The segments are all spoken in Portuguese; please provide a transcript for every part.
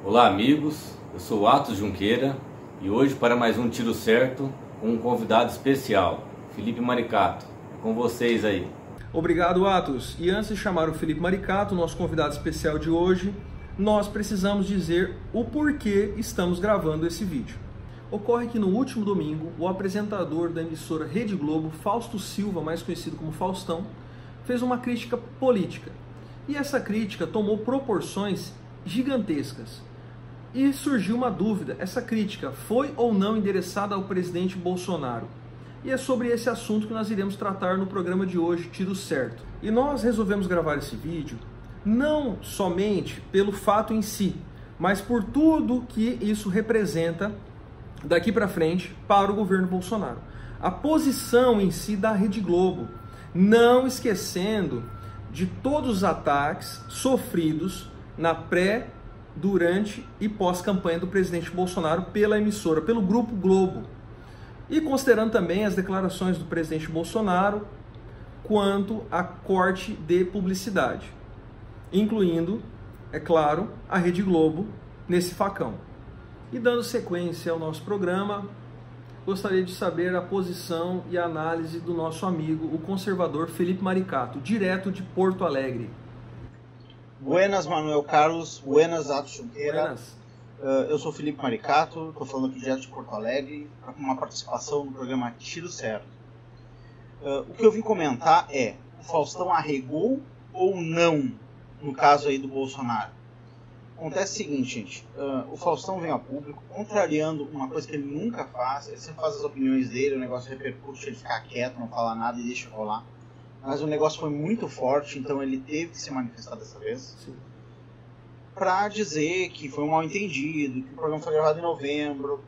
Olá amigos, eu sou o Atos Junqueira e hoje para mais um Tiro Certo com um convidado especial, Felipe Maricato. É com vocês aí. Obrigado, Atos. E antes de chamar o Felipe Maricato, nosso convidado especial de hoje, nós precisamos dizer o porquê estamos gravando esse vídeo. Ocorre que no último domingo, o apresentador da emissora Rede Globo, Fausto Silva, mais conhecido como Faustão, fez uma crítica política. E essa crítica tomou proporções gigantescas. E surgiu uma dúvida, essa crítica foi ou não endereçada ao presidente Bolsonaro? E é sobre esse assunto que nós iremos tratar no programa de hoje, Tiro Certo. E nós resolvemos gravar esse vídeo não somente pelo fato em si, mas por tudo que isso representa daqui para frente para o governo Bolsonaro. A posição em si da Rede Globo, não esquecendo de todos os ataques sofridos na pré, durante e pós-campanha do presidente Bolsonaro pela emissora, pelo Grupo Globo. E considerando também as declarações do presidente Bolsonaro quanto a corte de publicidade, incluindo, é claro, a Rede Globo nesse facão. E dando sequência ao nosso programa, gostaria de saber a posição e a análise do nosso amigo, o conservador Felipe Maricato, direto de Porto Alegre. Buenas, Manuel Carlos. Buenas, Atos Junqueira. Buenas. Eu sou Felipe Maricato, estou falando aqui direto de Porto Alegre, para uma participação no programa Tiro Certo. O que eu vim comentar é, o Faustão arregou ou não no caso aí do Bolsonaro? Acontece o seguinte, gente, o Faustão vem ao público contrariando uma coisa que ele nunca faz, ele sempre faz as opiniões dele, o negócio repercute, ele fica quieto, não fala nada e deixa rolar. Mas o negócio foi muito forte, então ele teve que se manifestar dessa vez. Sim. Pra dizer que foi um mal entendido, que o programa foi gravado em novembro,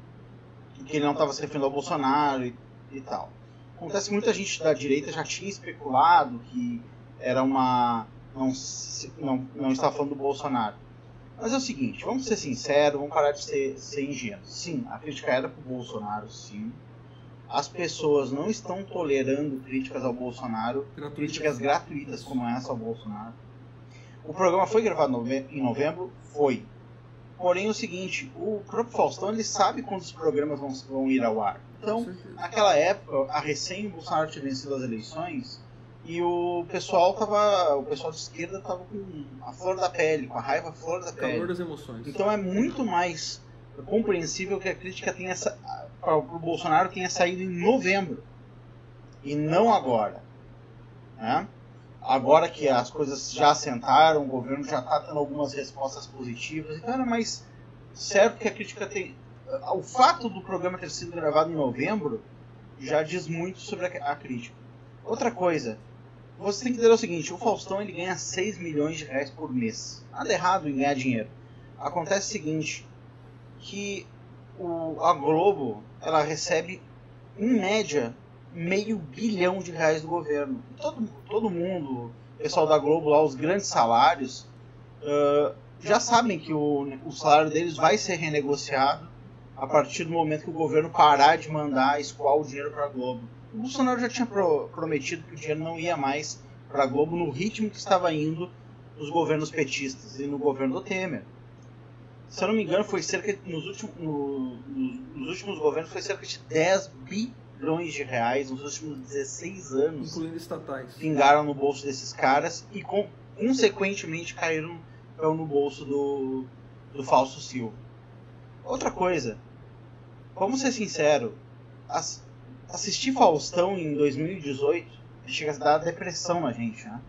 que ele não estava se referindo ao Bolsonaro e tal. Acontece que muita gente da direita já tinha especulado que era uma... não estava falando do Bolsonaro. Mas é o seguinte, vamos ser sinceros, vamos parar de ser ingênuos. Sim, a crítica era pro Bolsonaro, sim. As pessoas não estão tolerando críticas ao Bolsonaro, críticas gratuitas como essa ao Bolsonaro. O programa foi gravado em novembro? Foi. Porém, é o seguinte, o próprio Faustão ele sabe quando os programas vão ir ao ar. Então, naquela época, a recém o Bolsonaro tinha vencido as eleições e o pessoal de esquerda estava com a flor da pele, com a raiva à flor da pele. Calor das emoções. Então é muito mais compreensível que a crítica para o Bolsonaro tenha saído em novembro e não agora, né? Agora que as coisas já assentaram, o governo já está dando algumas respostas positivas, então era mais certo que a crítica tem. O fato do programa ter sido gravado em novembro já diz muito sobre a crítica. Outra coisa, você tem que entender o seguinte, o Faustão ele ganha 6 milhões de reais por mês. Nada errado em ganhar dinheiro. Acontece o seguinte, que a Globo ela recebe em média R$500 bilhão do governo. Todo mundo, o pessoal da Globo lá, os grandes salários, já sabem que o salário deles vai ser renegociado a partir do momento que o governo parar de mandar escoar o dinheiro para a Globo. O Bolsonaro já tinha prometido que o dinheiro não ia mais para a Globo no ritmo que estava indo nos governos petistas e no governo do Temer. Se eu não me engano, foi nos últimos governos foi cerca de 10 bilhões de reais nos últimos 16 anos. Incluindo estatais. Pingaram no bolso desses caras e, consequentemente, caíram no bolso do Fausto Silva. Outra coisa, vamos ser sinceros, assistir Faustão em 2018 chega a dar depressão na gente, né?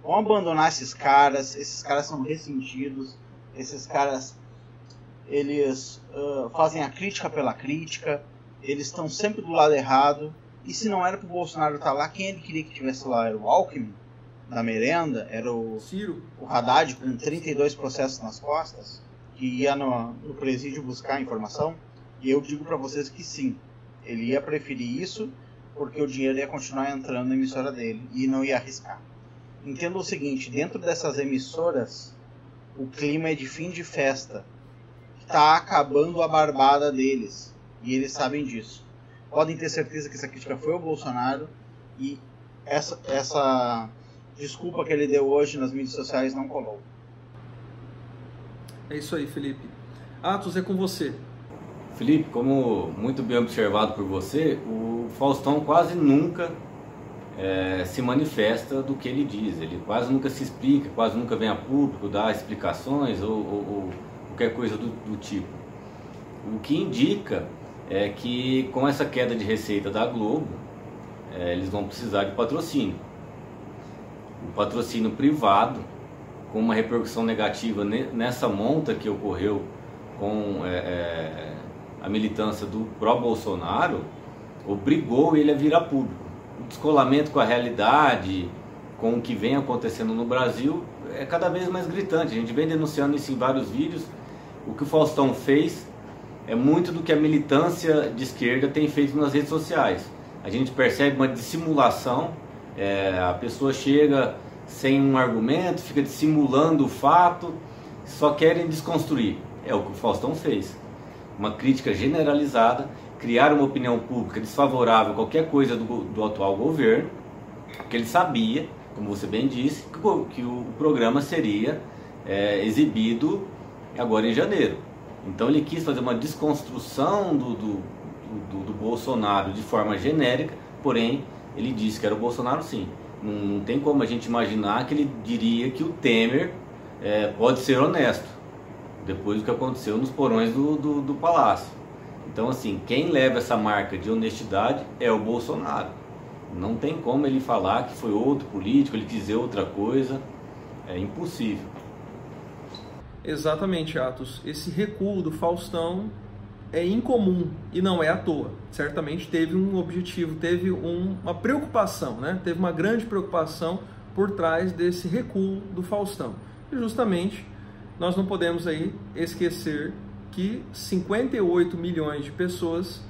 Vamos abandonar esses caras são ressentidos. Esses caras, eles fazem a crítica pela crítica, eles estão sempre do lado errado, e se não era pro Bolsonaro estar lá, quem ele queria que estivesse lá? Era o Alckmin, da merenda? Era o Ciro, o Haddad, com 32 processos nas costas, que ia no presídio buscar informação? E eu digo para vocês que sim, ele ia preferir isso, porque o dinheiro ia continuar entrando na emissora dele, e não ia arriscar. Entenda o seguinte, dentro dessas emissoras, o clima é de fim de festa. Está acabando a barbada deles. E eles sabem disso. Podem ter certeza que essa crítica foi ao Bolsonaro. E essa desculpa que ele deu hoje nas mídias sociais não colou. É isso aí, Felipe. Atos, é com você. Felipe, como muito bem observado por você, o Faustão quase nunca se manifesta do que ele diz. Ele quase nunca se explica, quase nunca vem a público dar explicações ou qualquer coisa do tipo. O que indica é que com essa queda de receita da Globo, eles vão precisar de patrocínio. O patrocínio privado, com uma repercussão negativa nessa monta que ocorreu com a militância do pró-Bolsonaro, obrigou ele a virar público. O descolamento com a realidade, com o que vem acontecendo no Brasil, é cada vez mais gritante. A gente vem denunciando isso em vários vídeos. O que o Faustão fez é muito do que a militância de esquerda tem feito nas redes sociais. A gente percebe uma dissimulação, a pessoa chega sem um argumento, fica dissimulando o fato, só querem desconstruir. É o que o Faustão fez. Uma crítica generalizada, criar uma opinião pública desfavorável a qualquer coisa do atual governo, porque ele sabia, como você bem disse, que o programa seria exibido agora em janeiro. Então ele quis fazer uma desconstrução do Bolsonaro de forma genérica, porém ele disse que era o Bolsonaro sim. Não tem como a gente imaginar que ele diria que o Temer pode ser honesto, depois do que aconteceu nos porões do Palácio. Então assim, quem leva essa marca de honestidade é o Bolsonaro. Não tem como ele falar que foi outro político, ele dizer outra coisa, é impossível. Exatamente, Atos. Esse recuo do Faustão é incomum e não é à toa. Certamente teve um objetivo, teve uma preocupação, né? Teve uma grande preocupação por trás desse recuo do Faustão. E justamente nós não podemos aí esquecer que 58 milhões de pessoas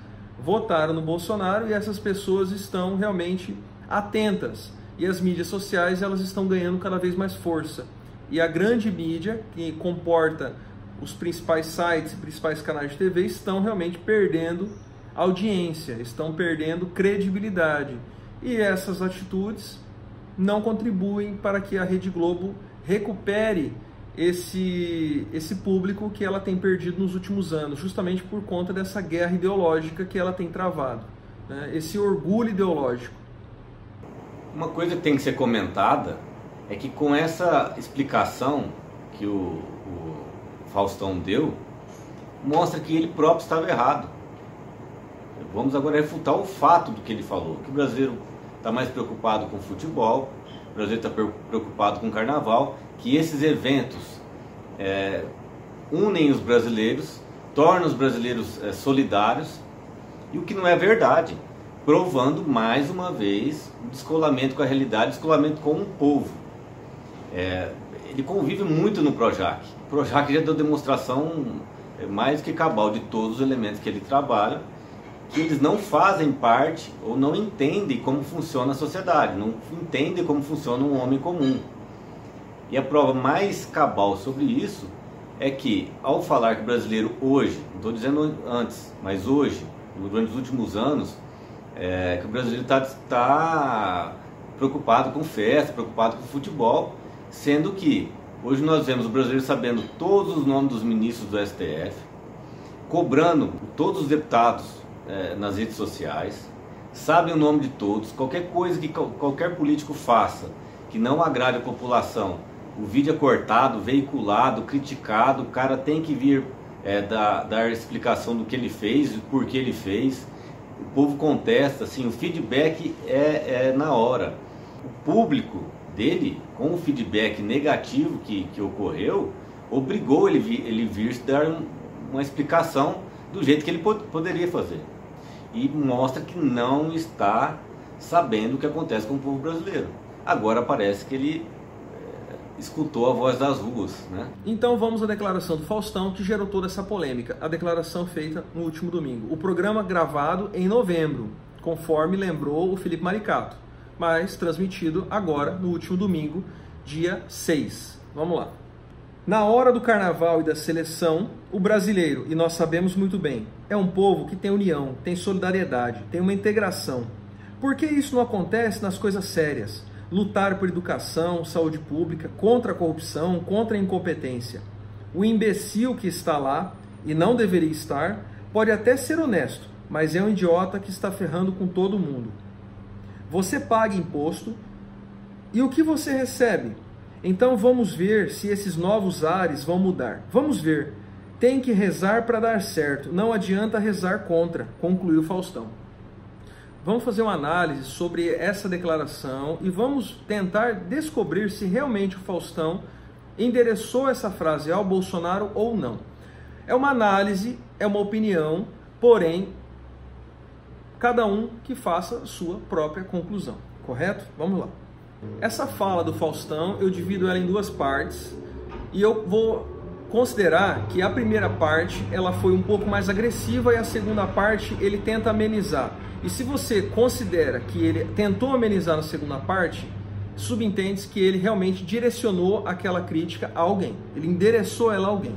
votaram no Bolsonaro e essas pessoas estão realmente atentas. E as mídias sociais, elas estão ganhando cada vez mais força. E a grande mídia, que comporta os principais sites e principais canais de TV, estão realmente perdendo audiência, estão perdendo credibilidade. E essas atitudes não contribuem para que a Rede Globo recupere esse público que ela tem perdido nos últimos anos, justamente por conta dessa guerra ideológica que ela tem travado, né? Esse orgulho ideológico. Uma coisa que tem que ser comentada é que com essa explicação que o Faustão deu, mostra que ele próprio estava errado. Vamos agora refutar o fato do que ele falou, que o brasileiro está mais preocupado com futebol, o brasileiro está preocupado com carnaval, que esses eventos unem os brasileiros, tornam os brasileiros solidários, e o que não é verdade, provando mais uma vez o descolamento com a realidade, descolamento com o povo. Ele convive muito no Projac. O Projac já deu demonstração mais que cabal de todos os elementos que ele trabalha, que eles não fazem parte ou não entendem como funciona a sociedade, não entendem como funciona um homem comum. E a prova mais cabal sobre isso é que, ao falar que o brasileiro hoje, não estou dizendo antes, mas hoje, durante os últimos anos, que o brasileiro está preocupado com festa, preocupado com futebol, sendo que hoje nós vemos o brasileiro sabendo todos os nomes dos ministros do STF, cobrando todos os deputados nas redes sociais, sabem o nome de todos, qualquer coisa que qualquer político faça que não agrade a população, o vídeo é cortado, veiculado, criticado, o cara tem que vir dar explicação do que ele fez, por que ele fez, o povo contesta, assim, o feedback é na hora. O público dele, com o feedback negativo que ocorreu, obrigou ele vir dar uma explicação do jeito que ele poderia fazer. E mostra que não está sabendo o que acontece com o povo brasileiro. Agora parece que ele escutou a voz das ruas, né? Então vamos à declaração do Faustão, que gerou toda essa polêmica. A declaração feita no último domingo. O programa gravado em novembro, conforme lembrou o Felipe Maricato, mas transmitido agora no último domingo, dia 6. Vamos lá. Na hora do carnaval e da seleção, o brasileiro, e nós sabemos muito bem, é um povo que tem união, tem solidariedade, tem uma integração. Por que isso não acontece nas coisas sérias? Lutar por educação, saúde pública, contra a corrupção, contra a incompetência. O imbecil que está lá e não deveria estar pode até ser honesto, mas é um idiota que está ferrando com todo mundo. Você paga imposto e o que você recebe? Então vamos ver se esses novos ares vão mudar. Vamos ver. Tem que rezar para dar certo. Não adianta rezar contra, concluiu Faustão. Vamos fazer uma análise sobre essa declaração e vamos tentar descobrir se realmente o Faustão endereçou essa frase ao Bolsonaro ou não. É uma análise, é uma opinião, porém, cada um que faça a sua própria conclusão, correto? Vamos lá. Essa fala do Faustão, eu divido ela em duas partes e eu vou considerar que a primeira parte ela foi um pouco mais agressiva e a segunda parte ele tenta amenizar. E se você considera que ele tentou amenizar na segunda parte, subentende-se que ele realmente direcionou aquela crítica a alguém, ele endereçou ela a alguém.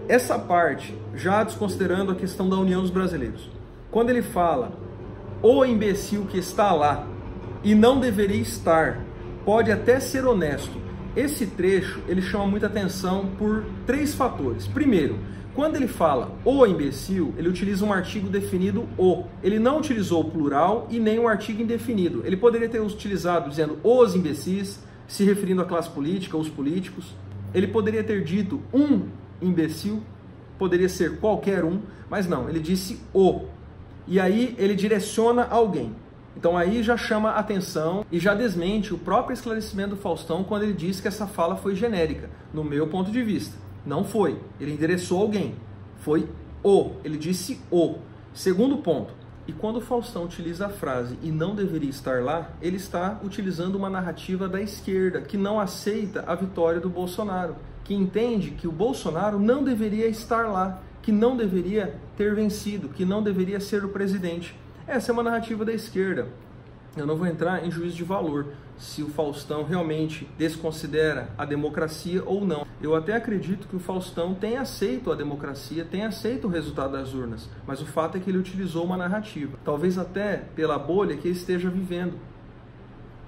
Essa parte, já desconsiderando a questão da união dos brasileiros, quando ele fala o imbecil que está lá e não deveria estar, pode até ser honesto, esse trecho ele chama muita atenção por três fatores. Primeiro, quando ele fala o imbecil, ele utiliza um artigo definido o. Ele não utilizou o plural e nem um artigo indefinido. Ele poderia ter utilizado dizendo os imbecis, se referindo à classe política, os políticos. Ele poderia ter dito um imbecil, poderia ser qualquer um, mas não, ele disse o. E aí ele direciona alguém. Então aí já chama atenção e já desmente o próprio esclarecimento do Faustão quando ele diz que essa fala foi genérica, no meu ponto de vista. Não foi, ele endereçou alguém, foi o, ele disse o. Segundo ponto, e quando o Faustão utiliza a frase e não deveria estar lá, ele está utilizando uma narrativa da esquerda que não aceita a vitória do Bolsonaro, que entende que o Bolsonaro não deveria estar lá, que não deveria ter vencido, que não deveria ser o presidente. Essa é uma narrativa da esquerda. Eu não vou entrar em juízo de valor se o Faustão realmente desconsidera a democracia ou não. Eu até acredito que o Faustão tenha aceito a democracia, tenha aceito o resultado das urnas, mas o fato é que ele utilizou uma narrativa, talvez até pela bolha que ele esteja vivendo.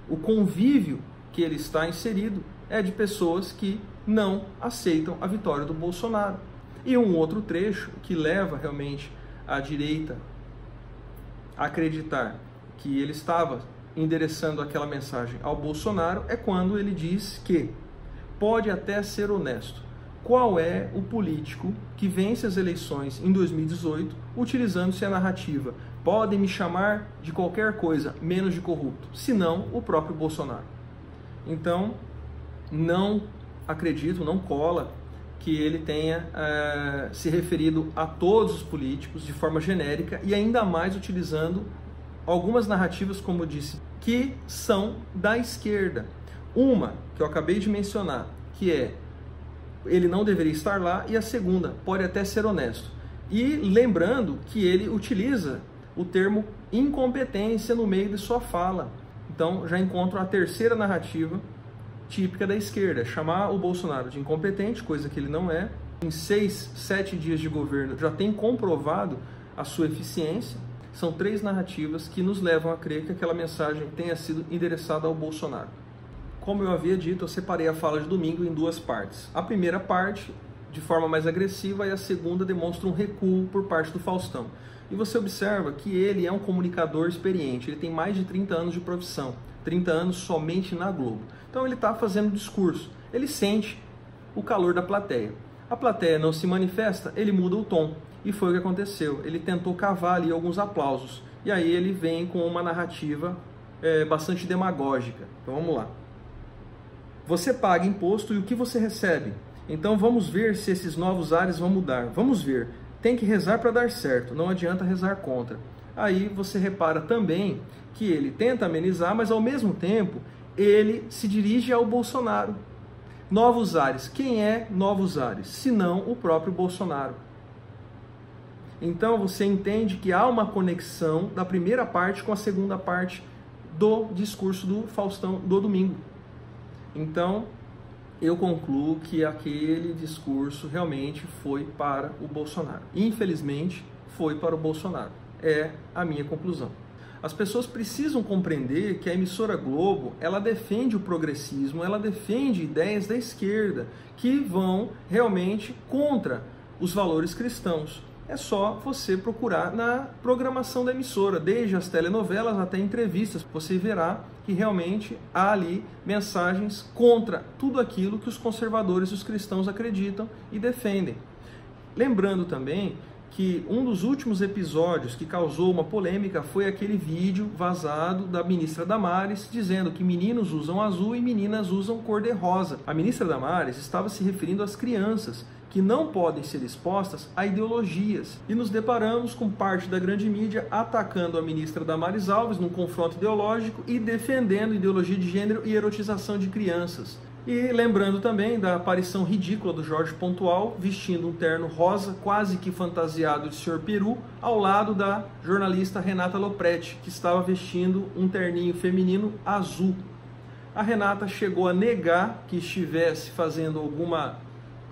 O convívio que ele está inserido é de pessoas que não aceitam a vitória do Bolsonaro. E um outro trecho que leva realmente a direita a acreditar que ele estava endereçando aquela mensagem ao Bolsonaro é quando ele diz que pode até ser honesto. Qual é o político que vence as eleições em 2018 utilizando-se a narrativa? Podem me chamar de qualquer coisa, menos de corrupto, senão o próprio Bolsonaro. Então, não acredito, não cola que ele tenha se referido a todos os políticos de forma genérica e ainda mais utilizando algumas narrativas, como eu disse, que são da esquerda. Uma, que eu acabei de mencionar, que é ele não deveria estar lá, e a segunda, pode até ser honesto. E lembrando que ele utiliza o termo incompetência no meio de sua fala. Então já encontro a terceira narrativa típica da esquerda, chamar o Bolsonaro de incompetente, coisa que ele não é. Em 6, 7 dias de governo já tem comprovado a sua eficiência. São três narrativas que nos levam a crer que aquela mensagem tenha sido endereçada ao Bolsonaro. Como eu havia dito, eu separei a fala de domingo em duas partes. A primeira parte, de forma mais agressiva, e a segunda demonstra um recuo por parte do Faustão. E você observa que ele é um comunicador experiente, ele tem mais de 30 anos de profissão, 30 anos somente na Globo. Então ele está fazendo discurso, ele sente o calor da plateia. A plateia não se manifesta, ele muda o tom. E foi o que aconteceu, ele tentou cavar ali alguns aplausos. E aí ele vem com uma narrativa bastante demagógica. Então vamos lá. Você paga imposto e o que você recebe? Então vamos ver se esses novos ares vão mudar. Vamos ver. Tem que rezar para dar certo, não adianta rezar contra. Aí você repara também que ele tenta amenizar, mas ao mesmo tempo ele se dirige ao Bolsonaro. Novos ares. Quem é Novos ares? Se não o próprio Bolsonaro. Então você entende que há uma conexão da primeira parte com a segunda parte do discurso do Faustão do domingo. Então eu concluo que aquele discurso realmente foi para o Bolsonaro. Infelizmente foi para o Bolsonaro. É a minha conclusão. As pessoas precisam compreender que a emissora Globo, ela defende o progressismo, ela defende ideias da esquerda que vão realmente contra os valores cristãos. É só você procurar na programação da emissora, desde as telenovelas até entrevistas, você verá que realmente há ali mensagens contra tudo aquilo que os conservadores e os cristãos acreditam e defendem. Lembrando também que um dos últimos episódios que causou uma polêmica foi aquele vídeo vazado da ministra Damares dizendo que meninos usam azul e meninas usam cor-de-rosa. A ministra Damares estava se referindo às crianças que não podem ser expostas a ideologias. E nos deparamos com parte da grande mídia atacando a ministra Damares Alves num confronto ideológico e defendendo ideologia de gênero e erotização de crianças. E lembrando também da aparição ridícula do Jorge Pontual, vestindo um terno rosa, quase que fantasiado de Sr. Peru, ao lado da jornalista Renata Lopretti, que estava vestindo um terninho feminino azul. A Renata chegou a negar que estivesse fazendo alguma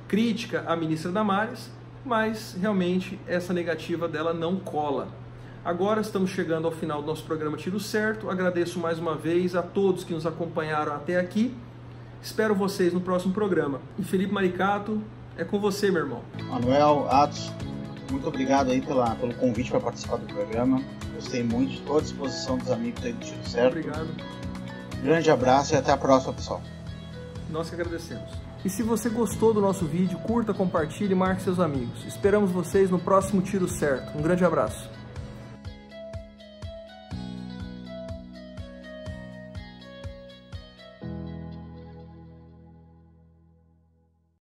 crítica à ministra Damares, mas realmente essa negativa dela não cola. Agora estamos chegando ao final do nosso programa Tiro Certo. Agradeço mais uma vez a todos que nos acompanharam até aqui. Espero vocês no próximo programa. E Felipe Maricato, é com você, meu irmão. Manuel, Atos, muito obrigado aí pelo convite para participar do programa. Gostei muito, estou à disposição dos amigos aí do Tiro Certo. Obrigado. Grande abraço e até a próxima, pessoal. Nós que agradecemos. E se você gostou do nosso vídeo, curta, compartilhe e marque seus amigos. Esperamos vocês no próximo Tiro Certo. Um grande abraço.